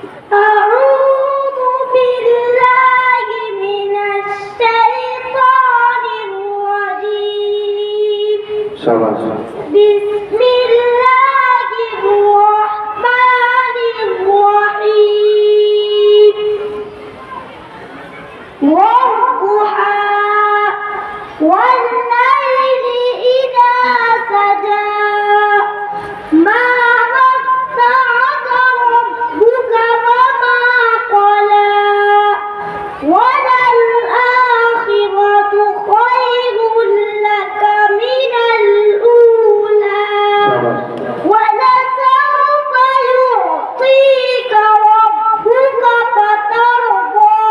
أعوذ بالله من الشيطان الرجيم. بسم الله الرحمن الرحيم. والضحى والليل إذا سجى ما ودعك ربك وما قلى وللآخرة خير لك من الأولى ولسوف يعطيك ربك فترضى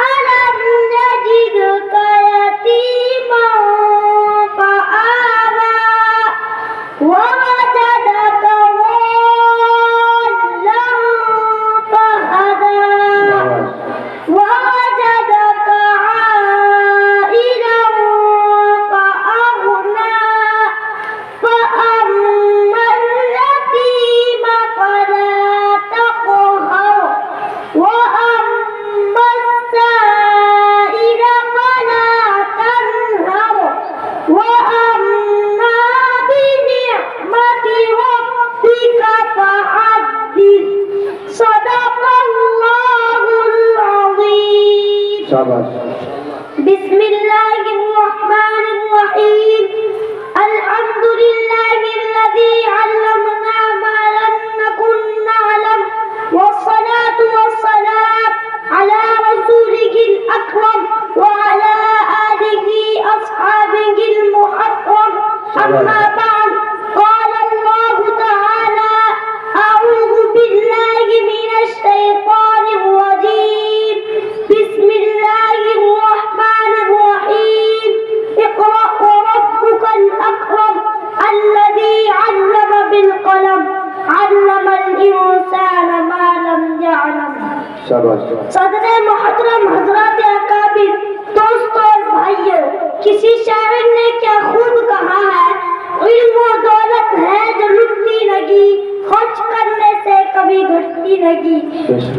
ألم يجدك يتيما فآوى ووجدك ضالا فهدى ووجدك عائلا فأغنى فأما اليتيم فلا تقهر وأما السائل فلا تنهر وأما بنعمة ربك فحدث. صدق الله العظيم. بسم الله الرحمن الرحيم. الحمد لله الذي علمنا ما لم نكن نعلم والصلاة والسلام على رسوله الأكرم وعلى آله أصحابه المحرم. أما بعد قال الله تعالى أعوذ بالله من الشيطان الرجيم. بسم الله الرحمن الرحيم. اقرأ وربك الأكرم الذي علم بالقلم علم الإنسان ما لم يعلم. صدر محترم حضرات اکابر، دوستوں اور بھائیوں، کسی شاعر نے کیا خوب کہا ہے، علم و دولت ہے جو لٹتی لگی، خرچ کرنے سے کبھی گھٹتی لگی.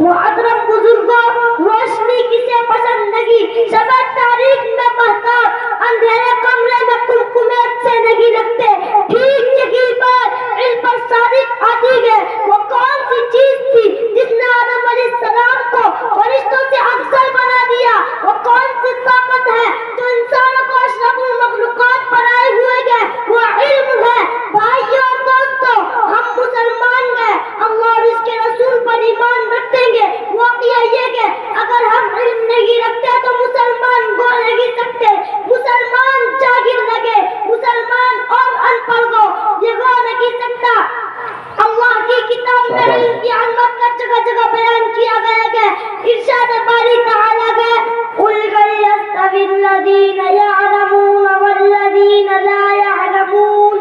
محترم بزرگوں، روشنی کسے پسند لگی، شب تاریخ میں مہتاب اندھیرے کمرے میں کمکمیت سے نہیں لگتے. ٹھیک یہی بات علم پر صادق آتی ہے. وہ کون سی چیز تھی جس نے آدم علیہ السلام کو فرشتوں سے افضل بنا دیا؟ وہ کون سی طاقت ہے جو انسانوں کو اشرف المخلوقات بنائے ہوئے گئے؟ وہ علم ہے. بھائیوں اور دوستوں، ہم مسلمان گئے، اللہ اور اس کے رسول پر ایمان رکھیں گے. واقعہ یہ کہ اگر ہم علم نہیں رکھتے تو مسلمان گو نہیں سکتے. مسلمان جاہل لگے، مسلمان اور ان پڑھ گو یہ گو نہیں سکتا. اللہ کی کتاب میں علم کی علمت کا جگہ جگہ بیان کیا گیا ہے. ارشاد باری تعالیٰ ہے قُلْ هَلْ يَسْتَوِي الَّذِينَ يَعْلَمُونَ وَالَّذِينَ لَا يَعْلَمُونَ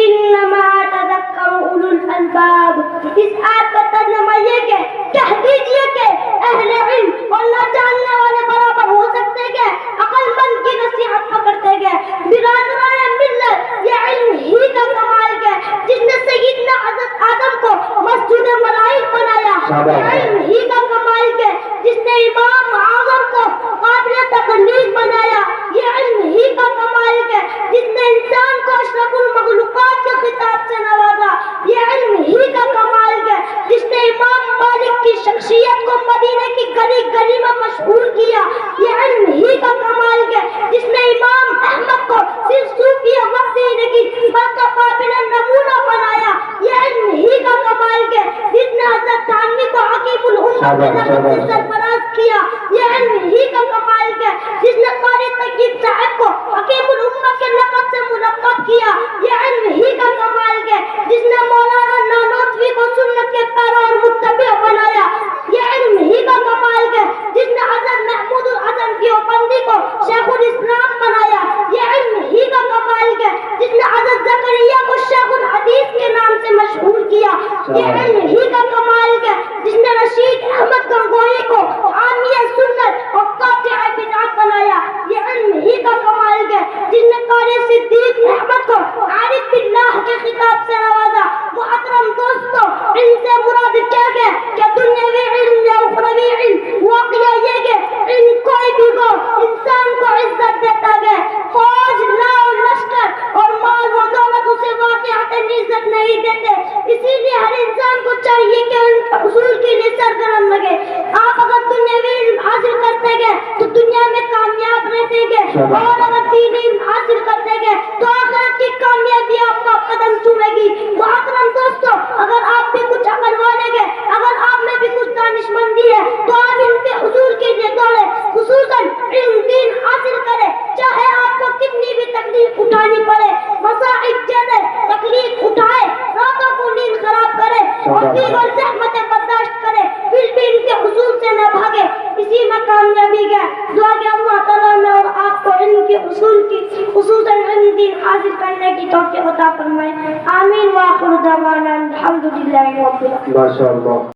إِنَّمَا يَتَذَكَّرُ أُولُو الْأَلْبَابِ. اس آیت کا ترجمہ یہ کہ کہہ دیجئے کہ اہل علم اور نہ جاننے والے برابر ہو سکتے ہیں، عقل مند کی نصیحت پکڑتے ہیں. برادران ملت، یہ علم ہی کا کمال ہے جس نے سیدنا حضرت آدم کو مسجد ملائک بنایا. یہ علم ہی کا کمال ہے جس نے امام اعظم کو قابل تقلید بنایا. یہ علم ہی کا کمال ہے جس نے انسان کو اشرف المخلوقات کے خطاب سے نوازا. یہ علم ہی کا کمال ہے جس نے امام مالک کی شخصیت کو مدینے کی گلی گلی میں مشہور کیا. یہ علم ہی کا کمال ہے جس نے امام احمد کو صرف صوفی وقت ہی نہیں بلکہ قابل نمونہ بنایا. یہ علم ہی کا کمال ہے جس نے حضرت تھانوی کو حکیم الامت کے لقب سے سرفراز کیا. یہ علم ہی کا کمال ہے جس نے قاری طیب صاحب کو حکیم الامت کے لقب سے منقب کیا. یہ علم ہی کا کمال ہے جس نے مولانا نانوتوی کو سنت کے پیرو اور متبع بنایا. یہ علم ہی کا کمال ہے جس نے حضرت محمود الحسن دیوبندی کو شیخ الاسلام بنایا. یہ علم ہی کا کمال ہے جس نے حضرت زکریا کو شیخ الحدیث کے نام سے مشہور کیا. یہ علم ہی کا کمال ہے جس نے رشید احمد گنگوئی کو حامی سنت اور قاطع بدعت بنایا. یہ علم ہی کا کمال ہے جس نے قاری صدیق احمد کو عارف باللہ کے خطاب سے نوازا. محترم دوستو، علم سے مراد نبی کا دعا کہ اللہ تعالیٰ میں اور آپ کو علم کے اصول کی خصوصاً علم دین حاصل کرنے کی توفیق عطا فرمائے. آمین. وآخر دعوانا الحمدللہ رب العالمین. ماشاء اللہ.